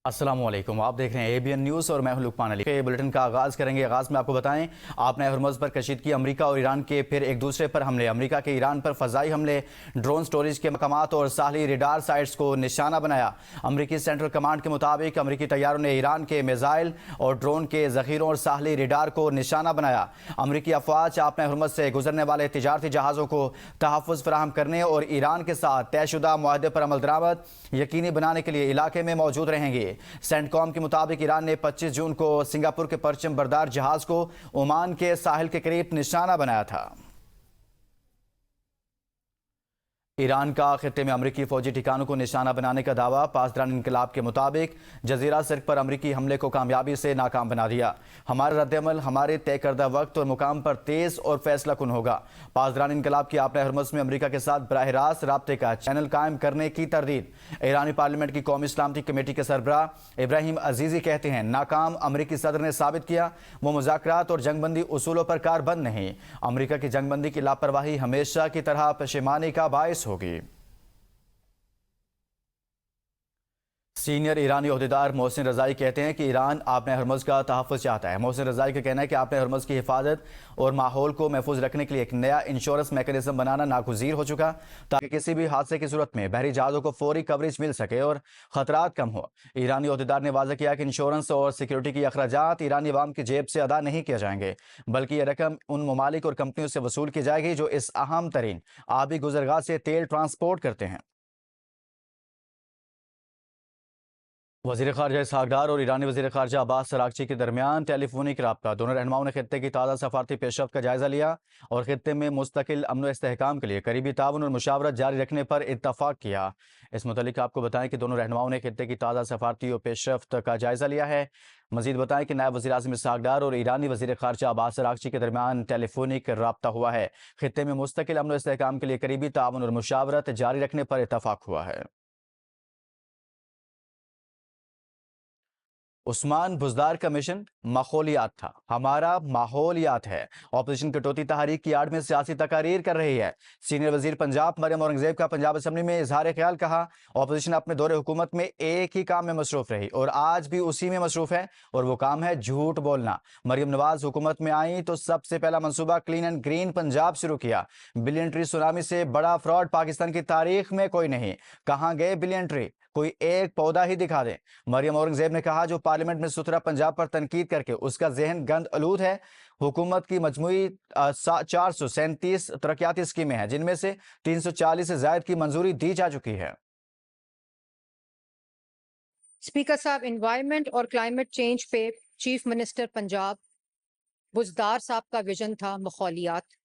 अस्सलाम वालेकुम। आप देख रहे हैं एबीएन न्यूज़ और मैं हूं लुकमान अली। ये बुलेटिन का आगाज़ करेंगे। आगाज़ में आपको बताएं, आपने हरमुज़ पर कशीदगी, अमेरिका और ईरान के फिर एक दूसरे पर हमले, अमेरिका के ईरान पर फ़ज़ाई हमले, ड्रोन स्टोरेज के मकामात और साहली रेडार साइट्स को निशाना बनाया। अमेरिकी सेंट्रल कमांड के मुताबिक अमेरिकी तैयारों ने ईरान के मिज़ाइल और ड्रोन के ज़ख़ीरों और साहली रेडार को निशाना बनाया। अमेरिकी अफवाज आपने हरमुज़ से गुजरने वाले तिजारती जहाज़ों को तहफ़्फ़ुज़ फराहम करने और ईरान के साथ तयशुदा मुआहदे पर अमल दरामद यकीनी बनाने के लिए इलाके में मौजूद रहेंगे। सेंटकॉम के मुताबिक ईरान ने 25 जून को सिंगापुर के परचम बरदार जहाज को ओमान के साहिल के करीब निशाना बनाया था। ईरान का खित्ते में अमरीकी फौजी ठिकानों को निशाना बनाने का दावा। पासदारान इनकलाब के मुताबिक जजीरा सिर्क पर अमरीकी हमले को कामयाबी से नाकाम बना दिया। हमारा रद्दअमल हमारे तय करदा वक्त और मुकाम पर तेज और फैसला कुन होगा। पासदारान इनकलाब की आपने हरमुज़ में अमरीका के साथ बराह रास्त राब्ते का चैनल कायम करने की तरदीद। ईरानी पार्लियामेंट की कौमी सलामती कमेटी के सरबराह इब्राहिम अजीज़ी कहते हैं, नाकाम अमरीकी सदर ने साबित किया वो मुज़ाकरात और जंगबंदी उसूलों पर कारबंद नहीं। अमरीका की जंगबंदी की लापरवाही हमेशा की तरह पशेमानी का बायस होगी। सीनियर ईरानी ओहदेदार मोहसिन रज़ाई कहते हैं कि ईरान आपने हरमुज़ का तहफ़्फ़ुज़ चाहता है। मोहसिन रज़ाई का कहना है कि आपने हरमुज़ की हिफाजत और माहौल को महफूज रखने के लिए एक नया इंश्योरेंस मैकेनिज्म बनाना नागुज़ीर हो चुका, ताकि किसी भी हादसे की सूरत में बहरी जहाज़ों को फौरी कवरेज मिल सके और ख़तरात कम हो। ईरानी ओहदेदार ने वाज़ह किया कि इंश्योरेंस और सिक्योरिटी की अखराजात ईरानी अवाम की जेब से अदा नहीं किए जाएंगे, बल्कि यह रकम उन ममालिक और कंपनियों से वसूल की जाएगी जो इस अहम तरीन आबी गुज़रगाह से तेल ट्रांसपोर्ट करते हैं। वज़ीर ख़ारजा इसहाक़ डार और ईरानी वज़ीर ख़ारजा अब्बास अराग़ची के दरमियान टेलीफोनिक रब्ता। दोनों रहनुमाओं ने खित्ते की ताज़ा सफ़ारती पेशरफ्त का जायज़ा लिया और खित्ते में मुस्तकिल अमन व इस्तेहकाम के लिए करीबी ताउन और मुशावरत जारी रखने पर इत्तफ़ाक़ किया। इस मुतालिक आपको बताएं कि दोनों रहनुमाओं ने खित्ते की ताज़ा सफ़ारती और पेशरफ्त का जायज़ा लिया है। मज़ीद बताएं कि नायब वज़ीर आज़म इसहाक़ डार और ईरानी वज़ीर ख़ारजा अब्बास अराग़ची के दरमियान टेलीफोनिक रब्ता हुआ है। खित्ते में मुस्तकिल अमन व इस्तेहकाम के लिए करीबी ताउन और मुशावरत जारी रखने पर इत्तफ़ाक़ हुआ है। उस्मान बुज़दार का मिशन माहौलियात था, हमारा माहौलियात है। ऑपोजिशन कटौती तहरीक की आड़ में सियासी तकारीर कर रही है। सीनियर वजीर पंजाब मरियम औरंगजेब का पंजाब असम्बली में इजहार ख्याल। कहा, ऑपोजिशन अपने दौरे हुकूमत में एक ही काम में मसरूफ रही और आज भी उसी में मसरूफ है, और वो काम है झूठ बोलना। मरियम नवाज हुकूमत में आई तो सबसे पहला मंसूबा क्लीन एंड ग्रीन पंजाब शुरू किया। बिलियन ट्री सुनामी से बड़ा फ्रॉड पाकिस्तान की तारीख में कोई नहीं। कहां गए बिलियन ट्री? कोई एक पौधा ही दिखा दे। मरियम औरंगजेब ने कहा, जो पार्लियामेंट में सुथरा पंजाब पर तनकीद करके उसका जहन गंद आलूद है। हुकूमत की मजमूई 437 तरक्याती स्कीमें हैं, जिनमें से 340 से ज्यादा की मंजूरी दी जा चुकी है। स्पीकर साहब, एनवायरनमेंट और क्लाइमेट चेंज पे चीफ मिनिस्टर पंजाब बुज़दार साहब का विजन था माहौलियात।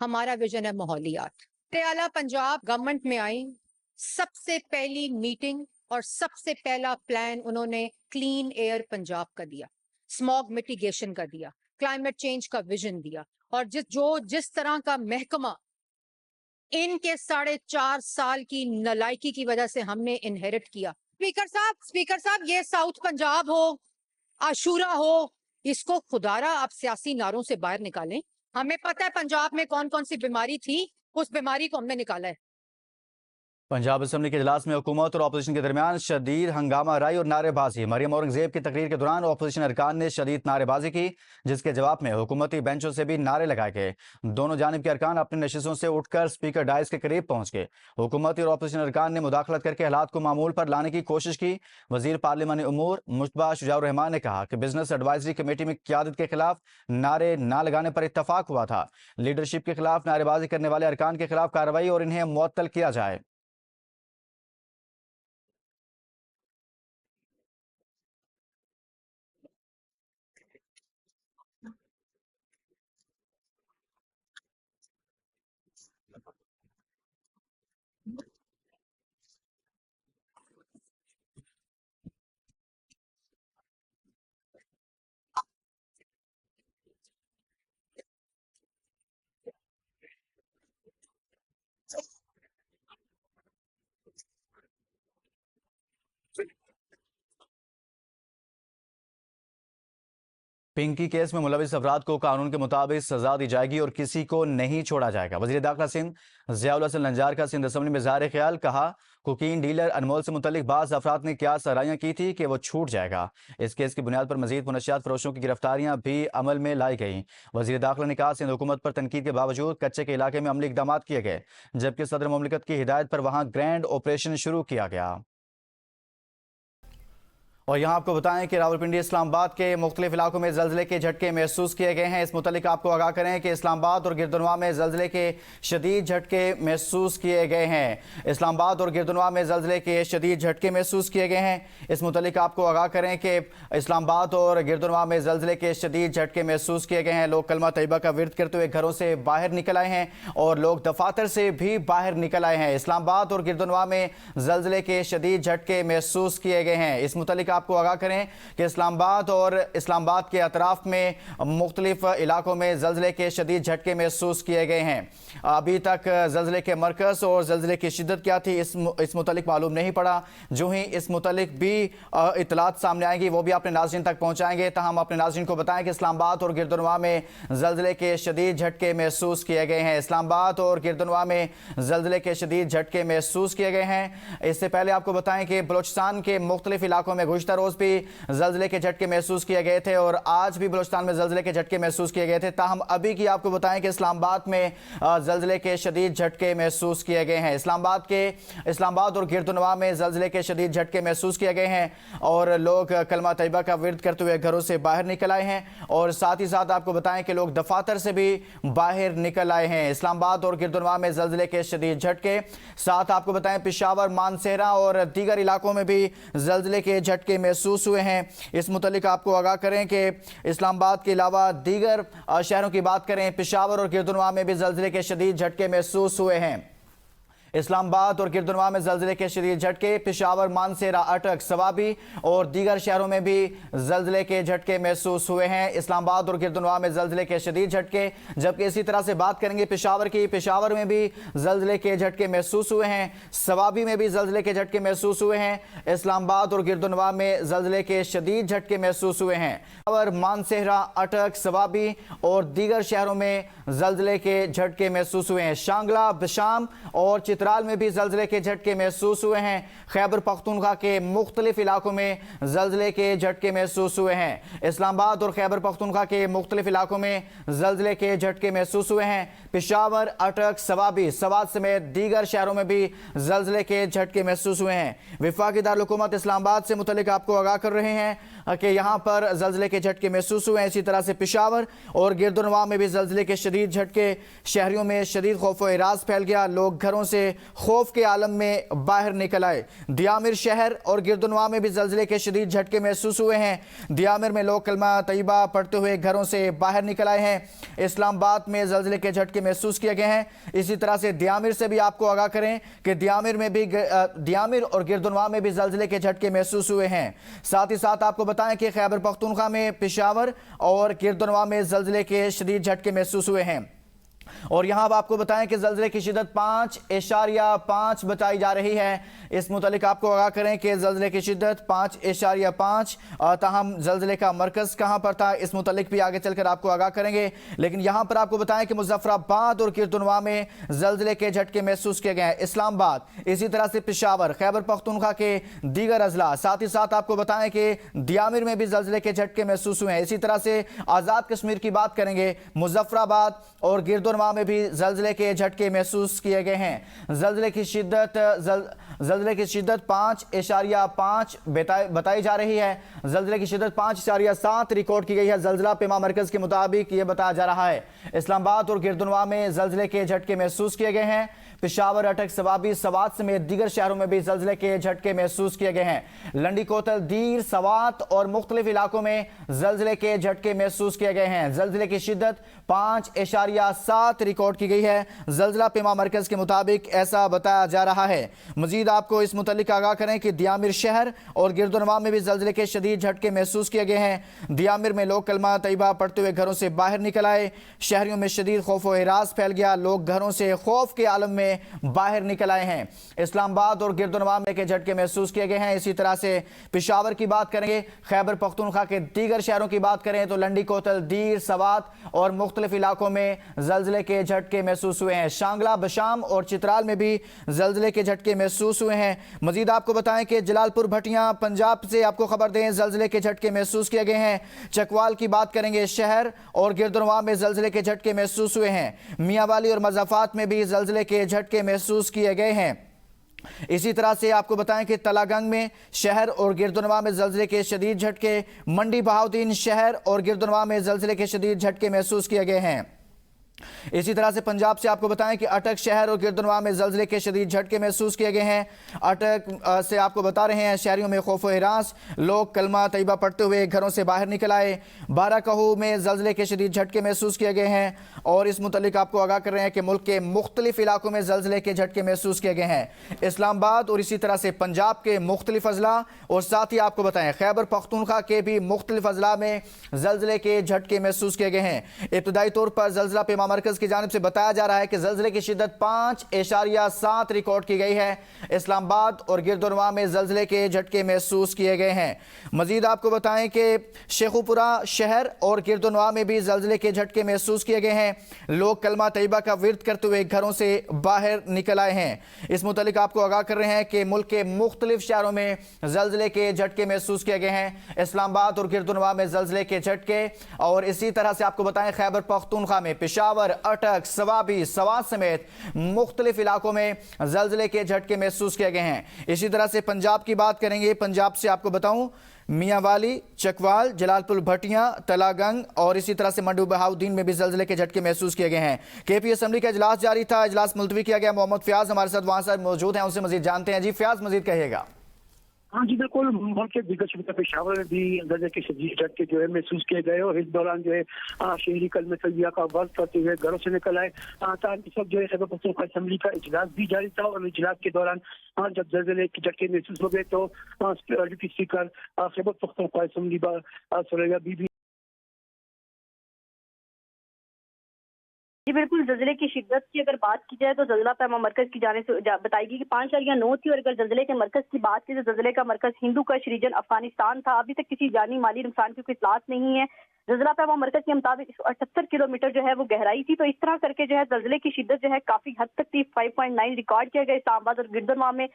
हमारा विजन है माहौलियात। आला पंजाब गवर्नमेंट में आई, सबसे पहली मीटिंग और सबसे पहला प्लान उन्होंने क्लीन एयर पंजाब का दिया, स्मॉग मिटिगेशन का दिया, क्लाइमेट चेंज का विजन दिया। और जिस तरह का महकमा इनके 4.5 साल की नलायकी की वजह से हमने इनहेरिट किया। स्पीकर साहब, ये साउथ पंजाब हो, आशूरा हो, इसको खुदारा आप सियासी नारों से बाहर निकालें। हमें पता है पंजाब में कौन कौन सी बीमारी थी, उस बीमारी को हमने निकाला है। पंजाब असम्बली के इजलास में हुकूमत और अपोजिशन के दरमियान शदीद हंगामा राई और नारेबाजी। मरियम औरंगजेब की तकरीर के दौरान अपोजिशन अरकान ने शदीद नारेबाजी की, जिसके जवाब में हुकूमती बेंचों से भी नारे लगाए गए। दोनों जानिब के अरकान अपनी नशिस्तों से उठकर स्पीकर डाइस के करीब पहुंच गए। हुकूमती और अपोजिशन अरकान ने मुदाखलत करके हालात को मामूल पर लाने की कोशिश की। वजीर पार्लिमानी उमूर मुश्तबा शुजाउर रहमान ने कहा कि बिजनेस एडवाइजरी कमेटी में क्यादत के खिलाफ नारे ना लगाने पर इत्तफाक हुआ था। लीडरशिप के खिलाफ नारेबाजी करने वाले अरकान के खिलाफ कार्रवाई और इन्हें मुअत्तल किया जाए। पिंकी केस में मुलविस अफराद को कानून के मुताबिक सजा दी जाएगी और किसी को नहीं छोड़ा जाएगा। वजीर दाखिला सिंध ज़ियाउल हसन लंजार का सिंध असम्बली में ज़ाहिर ख्याल, कहा कोकीन डीलर अनमोल से मुतल्लिक बाज़ अफराद ने क्या सराहियां की थी कि वो छूट जाएगा। इस केस की बुनियाद पर मजीद मुनशियात फरोशों की गिरफ्तारियां भी अमल में लाई गई। वजीर दाखिला ने कहा सिंध हुकूमत पर तनकीद के बावजूद कच्चे के इलाके में अमली इकदाम किए गए, जबकि सदर मुमलिकत की हिदायत पर वहां ग्रैंड ऑपरेशन शुरू किया गया। और यहाँ आपको बताएं कि रावलपिंडी इस्लामाबाद के मुख्तलिफ इलाकों में ज़लज़ले के झटके महसूस किए गए हैं। इस मुतालिक आपको आगाह करें कि इस्लामाबाद और गिरदुनवा में ज़लज़ले के शदीद झटके महसूस किए गए हैं। इस्लामाबाद और गिरदुनवा में ज़लज़ले के शदीद झटके महसूस किए गए हैं। इस मुतालिक आपको आगाह करें कि इस्लामाबाद और गिरदुनवा में ज़लज़ले के शदीद झटके महसूस किए गए हैं। लोग कलमा तैयबा का विर्द करते हुए घरों से बाहर निकल आए हैं और लोग दफातर से भी बाहर निकल आए हैं। इस्लामाबाद और गिरदुनवा में ज़लज़ले के शदीद झटके महसूस किए गए हैं। इस मुतालिक आपको आगाह करें कि इस्लामाबाद के अतराफ में मुख्तलिफ इलाकों में ज़लज़ले के शदीद झटके महसूस किए गए हैं। अभी तक ज़लज़ले के मरकज़ और ज़लज़ले की शिद्दत क्या थी इस मुतालिक मालूम नहीं पड़ा। जो ही इस मुतालिक भी इतलात सामने आएंगी वो भी अपने नाज़रीन तक पहुँचाएंगे। तहम अपने नाज़रीन को बताएं कि इस्लामाबाद और गिरदुनवा में ज़लज़ले के शदीद झटके महसूस किए गए हैं। इस्लामाबाद और गिरदुनवा में ज़लज़ले के शदीद झटके महसूस किए गए हैं। इससे पहले आपको बताएं कि बलूचिस्तान के मुख्तलिफ इलाकों में गुज़िश्ता रोज़ भी ज़लज़ले के झटके महसूस किए गए थे और आज भी बलूचिस्तान में ज़लज़ले के झटके महसूस किए गए थे। ताहम अभी की आपको बताएं कि इस्लामाबाद में ज़लज़ले के शदीद झटके महसूस किए गए हैं। इस्लामाबाद और गिरदुनवा में ज़लज़ले के शदीद झटके महसूस किए गए हैं और लोग कलमा तैयबा का विर्द करते हुए घरों से बाहर निकल आए हैं और साथ ही साथ आपको बताएं कि लोग दफातर से भी बाहर निकल आए हैं। इस्लामाबाद और गिरदुनवा में ज़लज़ले के शदीद झटके, साथ आपको बताएं पिशावर, मानसेरा और दीगर इलाकों में भी ज़लज़ले के झटके महसूस हुए हैं। इस मुतालिक आपको आगाह करें कि इस्लामाबाद के अलावा दीगर शहरों की बात करें, पिशावर और गिरदुनवा में भी ज़लज़ले के शदीद झटके महसूस हुए हैं। इस्लामाबाद और गिरदुनवा में ज़लज़ले के शदीद झटके, पिशावर, मानसेरा, अटक, सवाबी और दीगर शहरों में भी ज़लज़ले के झटके महसूस हुए हैं। इस्लामाबाद और गिरदुनवा में ज़लज़ले के शदीद झटके, जबकि इसी तरह से बात करेंगे पिशावर की, पिशावर में भी ज़लज़ले के झटके महसूस हुए हैं, सवाबी में भी ज़लज़ले के झटके महसूस हुए हैं। इस्लामाबाद और गिरदुनवा में ज़लज़ले के शदीद झटके महसूस हुए हैं। पिशावर, मानसेरा, अटक, सवाबी और दीगर शहरों में ज़लज़ले के झटके महसूस हुए हैं। शांगला, बशाम और चित्राल में भी ज़लज़ले के झटके महसूस हुए हैं। खैबर पख्तूनख्वा के मुख्तलिफ इलाकों में ज़लज़ले के झटके महसूस हुए हैं। इस्लामाबाद और खैबर पख्तूनख्वा के मुख्तलिफ इलाकों में ज़लज़ले के झटके महसूस हुए हैं। पिशावर, अटक, सवाबी, सवात समेत दीगर शहरों में भी ज़लज़ले के झटके महसूस हुए हैं। वफाकी दारुल हुकूमत इस्लामाबाद से मुतल्लिक आपको आगाह कर रहे हैं कि यहाँ पर ज़लज़ले के झटके महसूस हुए हैं। इसी तरह से पिशावर और गिरदुनवा में भी ज़लज़ले के शदीद झटके, शहरियों में शदीद खौफ व इराज फैल गया। लोग घरों से खौफ के आलम में बाहर निकल आए। दियामिर शहर और गिरदुनवा में भी ज़लज़ले के शदीद झटके महसूस हुए हैं। दियामिर में लोग कलमा तैयबा पढ़ते हुए घरों से बाहर निकल आए हैं। इस्लामाबाद में ज़लज़ले के झटके महसूस किए गए हैं। इसी तरह से दियामिर से भी आपको आगाह करें कि दियामिर और गिरदुनवा में भी ज़लज़ले के झटके महसूस हुए हैं। साथ ही साथ आपको बताएं कि खैबर पख्तूनख्वा में, पिशावर और गिरदुनवा में ज़लज़ले के शदीद झटके महसूस हुए हैं। और यहां अब आपको बताएं कि ज़लज़ले की शिद्दत 5.5 बताई जा रही है। इस मुतालिक आपको आगाह करें कि ज़लज़ले की शिद्दत 5.5। ताहम ज़लज़ले का मरकज़ कहां पर था इस मुतालिक भी आगे चलकर आपको आगाह करेंगे। लेकिन यहां पर आपको बताएं कि मुज़फ़्फ़राबाद और गिरदुनवा में ज़लज़ले के झटके महसूस किए गए हैं। इस्लामाबाद, इसी तरह से पिशावर, खैबर पख्तूनख्वा के दीगर अजला, साथ ही साथ आपको बताएं कि दियामिर में भी ज़लज़ले के झटके महसूस हुए हैं। इसी तरह से आज़ाद कश्मीर की बात करेंगे, मुज़फ़्फ़राबाद और गिरदुनवा में भी ज़लज़ले के झटके महसूस किए गए हैं। ज़लज़ले की शिद्दत 5.5 बताई जा रही है। ज़लज़ले की शिद्दत 5.7 रिकॉर्ड की गई है। ज़लज़ला पेमा मरकज़ के मुताबिक ये बताया जा रहा है। इस्लामाबाद और गिरदुनवा में ज़लज़ले के झटके महसूस किए गए हैं। पिशावर, अटक, सवाबी, सवात समेत दीगर शहरों में भी ज़लज़ले के झटके महसूस किए गए हैं। लंडी कोतल, दीर, सवात और मुख्तलिफ इलाकों में ज़लज़ले के झटके महसूस किए गए हैं। ज़लज़ले की शिद्दत 5.7 7 ریکارڈ کی گئی ہے۔ زلزلہ پیما مرکز کے مطابق ایسا بتایا جا رہا ہے۔ مزید آپ کو اس متعلق آگاہ کریں کہ دیامر شہر اور گرد و نواح میں بھی زلزلے کے شدید جھٹکے محسوس کیے گئے ہیں۔ دیامر میں لوگ کلمہ طیبہ پڑھتے ہوئے گھروں سے باہر نکل آئے۔ شہریوں میں شدید خوف و ہراس پھیل گیا، لوگ گھروں سے خوف کے عالم میں باہر نکل آئے ہیں۔ اسلام آباد اور گرد و نواح میں کے جھٹکے محسوس کیے گئے ہیں۔ اسی طرح سے پشاور کی بات کریں گے، خیبر پختونخوا کے دیگر شہروں کی بات کریں تو لنڈی کوتل، دیر، سوات اور مختلف علاقوں میں زلزلے کے جھٹکے محسوس ہوئے ہیں۔ شانگلہ، بشام اور چترال میں بھی زلزلے کے جھٹکے محسوس ہوئے ہیں۔ مزید آپ کو بتائیں کہ جلال پور بھٹیاں پنجاب سے آپ کو خبر دیں، زلزلے کے جھٹکے محسوس کیے گئے ہیں۔ چکوال کی بات کریں گے، شہر اور گرد و نواح میں زلزلے کے جھٹکے محسوس ہوئے ہیں۔ میاں والی اور مضافات میں بھی زلزلے کے جھٹکے محسوس کیے گئے ہیں۔ اسی طرح سے آپ کو بتائیں کہ تلا گنگ میں شہر اور گرد و نواح میں زلزلے کے شدید جھٹکے، منڈی بہاؤدین شہر اور گرد و نواح میں زلزلے کے شدید جھٹکے محسوس کیے گئے ہیں۔ اسی طرح سے پنجاب سے آپ کو بتائیں کہ اٹک شہر اور گرد و نواح میں زلزلے کے شدید جھٹکے محسوس کیے گئے ہیں۔ اٹک سے آپ کو بتا رہے ہیں شہریوں میں خوف و ہراس، لوگ کلمہ طیبہ پڑھتے ہوئے گھروں سے باہر نکل آئے۔ بارہ کہو میں زلزلے کے شدید جھٹکے محسوس کیے گئے ہیں اور اس متعلق آپ کو آگاہ کر رہے ہیں کہ ملک کے مختلف علاقوں میں زلزلے کے جھٹکے محسوس کیے گئے ہیں۔ اسلام آباد اور اسی طرح سے پنجاب کے مختلف اضلاع اور ساتھ ہی آپ کو بتائیں خیبر پختونخوا کے بھی مختلف اضلاع میں زلزلے کے جھٹکے محسوس کیے گئے ہیں۔ ابتدائی طور پر زلزلہ پیما مرکز کی جانب سے بتایا جا رہا ہے کہ زلزلے کی شدت 5.7 ریکارڈ کی گئی ہے۔ اسلام آباد اور گرد و نواح میں زلزلے کے جھٹکے محسوس کیے گئے ہیں۔ مزید آپ کو بتائیں کہ شیخوپورہ شہر اور گرد و نواح میں بھی زلزلے کے جھٹکے محسوس کیے گئے ہیں۔ لوگ کلمہ طیبہ کا ورد کرتے ہوئے گھروں سے باہر نکل آئے ہیں۔ اس متعلق آپ کو آگاہ کر رہے ہیں کہ ملک کے مختلف شہروں میں زلزلے کے جھٹکے محسوس کیے گئے ہیں۔ اسلام آباد اور گرد و نواح میں زلزلے کے جھٹکے اور اسی طرح سے آپ کو بتائیں خیبر پختونخوا میں پشاور، اٹک، سوابی، سوات سمیت مختلف علاقوں میں زلزلے کے جھٹکے محسوس کیے گئے ہیں۔ اسی طرح سے پنجاب کی بات کریں گے، پنجاب سے آپ کو بتاؤں میاں والی، چکوال، جلال پور بھٹیاں، تلا گنگ اور اسی طرح سے منڈی بہاؤدین میں بھی زلزلے کے جھٹکے محسوس کیے گئے ہیں۔ کے پی اسمبلی کا اجلاس جاری تھا، اجلاس ملتوی کیا گیا۔ محمد فیاض ہمارے ساتھ وہاں سے موجود ہیں، ان سے مزید جانتے ہیں۔ جی فیاض، مزید کہیے گا۔ ہاں جی بالکل، ملک کے دیگر شعبوں پشاور میں بھی زلزلے کے شدید جھٹکے جو ہے محسوس کیے گئے اور اس دوران جو ہے شہری کلمہ طیبہ کا ورد کرتے ہوئے گھروں سے نکل آئے۔ اس وقت جو ہے خیبر پختونخوا اسمبلی کا اجلاس بھی جاری تھا اور اجلاس کے دوران جب زلزلے کے جھٹکے محسوس ہو گئے تو deputy speaker Khyber Pakhtunkhwa assembly Suriya Bibi جی بالکل، زلزلے کی شدت کی اگر بات کی جائے تو زلزلہ پیما مرکز کی جانب سے بتائی گئی کہ 5.9 تھی اور اگر زلزلے کے مرکز کی بات کی تو زلزلے کا مرکز ہندو کش ریجن افغانستان تھا۔ ابھی تک کسی جانی مالی نقصان کی کوئی اطلاعات نہیں ہے۔ زلزلہ پیما مرکز کے مطابق 78 کلومیٹر جو ہے وہ گہرائی تھی، تو اس طرح کر کے جو ہے زلزلے کی شدت جو ہے کافی حد تک تھی۔ 5.9 ریکارڈ کیا گیا اسلام آباد اور گرد و نواح میں۔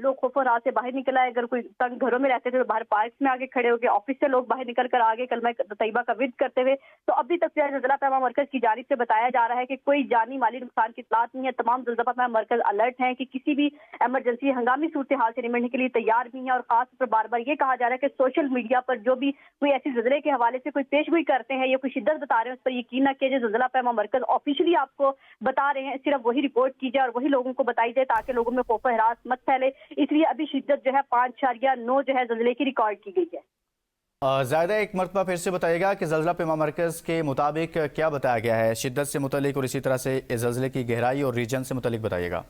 لوگ خوف و رات سے باہر نکل آئے، اگر کوئی تنگ گھروں میں رہتے تھے تو باہر پارکس میں آگے کھڑے ہو گئے، آفس سے لوگ باہر نکل کر آگے کلمہ طیبہ کا ورد کرتے ہوئے۔ تو ابھی تک جو ہے زلزلہ پیما مرکز کی جانب سے بتایا جا رہا ہے کہ کوئی جانی مالی نقصان کی اطلاعات نہیں ہے۔ تمام زلزلہ پیما مرکز الرٹ ہیں کہ کسی بھی ایمرجنسی ہنگامی صورتحال سے نمٹنے کے لیے تیار بھی ہیں، اور خاص طور پر بار بار یہ کہا جا رہا ہے کہ سوشل میڈیا پر جو بھی کوئی ایسی زلزلے کے حوالے سے کوئی پیشگوئی کرتے ہیں یا کوئی شدت بتا رہے ہیں اس پر یقین نہ کیجیے۔ زلزلہ پیما مرکز آفیشلی آپ کو بتا رہے ہیں، صرف وہی رپورٹ کی جائے اور وہی لوگوں کو بتائی جائے تاکہ لوگوں میں خوف و ہراس مت پھیلے۔ اس لیے ابھی شدت جو ہے 5.9 جو ہے زلزلے کی ریکارڈ کی گئی ہے۔ زائدہ ایک مرتبہ پھر سے بتائیے گا کہ زلزلہ پیما مرکز کے مطابق کیا بتایا گیا ہے شدت سے متعلق، اور اسی طرح سے زلزلے کی گہرائی اور ریجن سے متعلق بتائیے گا۔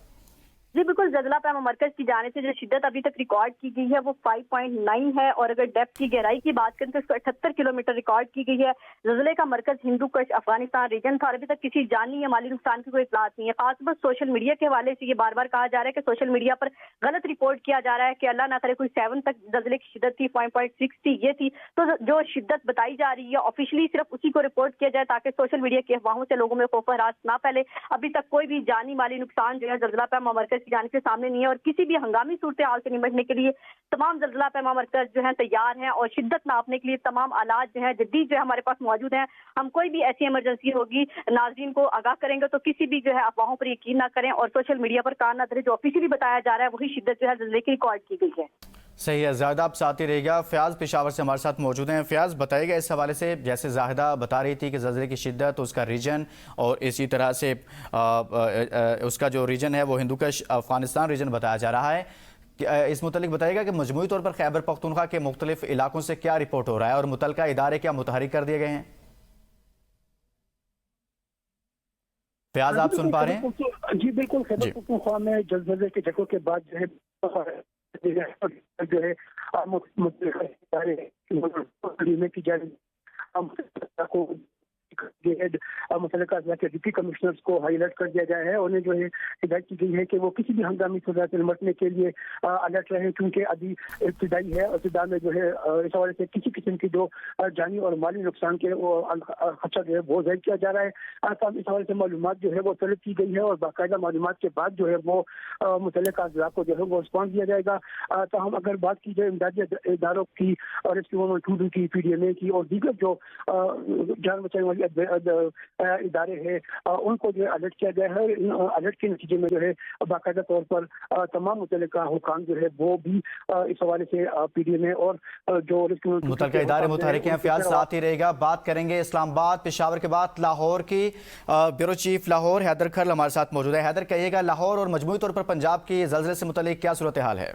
جی بالکل، زلزلہ پیما مرکز کی جانب سے جو شدت ابھی تک ریکارڈ کی گئی ہے وہ 5.9 ہے، اور اگر ڈیپتھ کی گہرائی کی بات کریں تو 78 کلومیٹر ریکارڈ کی گئی ہے۔ زلزلے کا مرکز ہندو کش افغانستان ریجن تھا اور ابھی تک کسی جانی یا مالی نقصان کی کوئی اطلاعات نہیں ہے۔ خاص طور پر سوشل میڈیا کے حوالے سے یہ بار بار کہا جا رہا ہے کہ سوشل میڈیا پر غلط رپورٹ کیا جا رہا ہے کہ اللہ نہ کرے کوئی 7 تک زلزلے کی شدت تھی، 5.6 تھی، یہ تھی۔ تو جو شدت بتائی جا رہی ہے آفیشلی صرف اسی کو رپورٹ کیا جائے تاکہ سوشل میڈیا کی افواہوں سے لوگوں میں خوف و ہراس نہ پھیلے۔ ابھی تک کوئی بھی جانی مالی نقصان جو ہے زلزلہ پیما مرکز کی جانب سے سامنے نہیں ہے، اور کسی بھی ہنگامی صورتحال سے نمٹنے کے لیے تمام زلزلہ پیما مرکز جو ہیں تیار ہیں، اور شدت ناپنے کے لیے تمام آلات جو ہیں جدید جو ہے ہمارے پاس موجود ہیں۔ ہم کوئی بھی ایسی ایمرجنسی ہوگی ناظرین کو آگاہ کریں گے تو کسی بھی جو ہے افواہوں پر یقین نہ کریں اور سوشل میڈیا پر کان نہ دھریں۔ جو آفیشلی بتایا جا رہا ہے وہی شدت جو ہے زلزلے کی ریکارڈ کی گئی ہے۔ صحیح ہے، زاہدہ آپ ساتھ ہی رہے گا۔ فیاض پشاور سے ہمارے ساتھ موجود ہیں۔ فیاض بتائے گا اس حوالے سے، جیسے زاہدہ بتا رہی تھی کہ زلزلے کی شدت، اس کا ریجن، اور اسی طرح سے اس کا جو ریجن ہے وہ ہندوکش افغانستان ریجن بتایا جا رہا ہے، اس متعلق بتائیے گا کہ مجموعی طور پر خیبر پختونخوا کے مختلف علاقوں سے کیا رپورٹ ہو رہا ہے اور متعلقہ ادارے کیا متحرک کر دیے گئے ہیں؟ फयाज, आप सुन पा रहे हैं? जी बिल्कुल, खैबर जी। पख्तूनख्वा में जलजले के झटकों के बाद जो है की जा रही को मुतल्लिका अजला के डिप्टी कमिश्नर्स को हाई अलर्ट कर दिया गया है। उन्हें जो है हिदायत की गई है कि वो किसी भी हंगामी सूरत से निपटने के लिए अलर्ट रहे, क्योंकि अभी इब्तिदाई है। इब्तिदा में जो है इस हवाले से किसी किस्म की जो जानी और माली नुकसान के खर्चा जो है वो जाहिर किया जा रहा है। इस हवाले से मालूमात जो है वो तलब की गई है और बाकायदा मालूमात के बाद जो है वो मुतल्लिका अजला को जो है वो रिस्पॉन्स दिया जाएगा। तो हम अगर बात की जाए इमदादी इदारों की और रेस्क्यू 112 की, PDMA की और दीगर जो जान बचाने वाली इदारे हैं उनको जो है अलर्ट किया गया है। अलर्ट के नतीजे में जो है बाकायदा तौर पर तमाम मुतल्लिका हुकाम जो है वो भी इस हवाले से PDMA और जो मुतल्लिका इदारे मुतहरिक हैं। फयाज साथ ही रहेगा। बात करेंगे इस्लामाबाद पेशावर के बाद लाहौर की। ब्यूरो चीफ लाहौर हैदर खरल हमारे साथ मौजूद है। हैदर, कहिएगा लाहौर और मजमूई तौर पर पंजाब की जल्जले से मुतल्लिक क्या सूरत हाल है?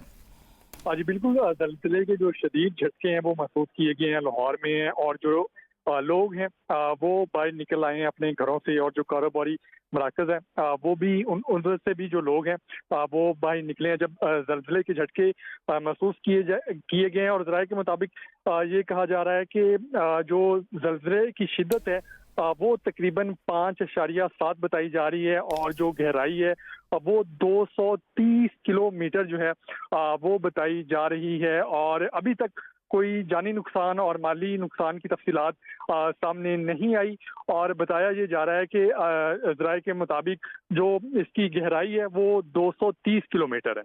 जी बिल्कुल, जलजिले के जो शदीद झटके हैं वो महसूस किए गए हैं लाहौर में, और जो लोग हैं वो बाहर निकल आए हैं अपने घरों से, और जो कारोबारी मराकज़ हैं वो भी उनसे से भी जो लोग हैं वो बाहर निकले हैं जब जलजिले के झटके महसूस किए गए हैं। और ज़राए के मुताबिक ये कहा जा रहा है कि जो जलजिले की शिद्दत है वो तकरीबन 5.7 बताई जा रही है, और जो गहराई है वो 230 किलोमीटर जो है वो बताई जा रही है। और अभी तक कोई जानी नुकसान और माली नुकसान की तफसीलात सामने नहीं आई, और बताया ये जा रहा है कि ज़राए के मुताबिक जो इसकी गहराई है वो 230 किलोमीटर है।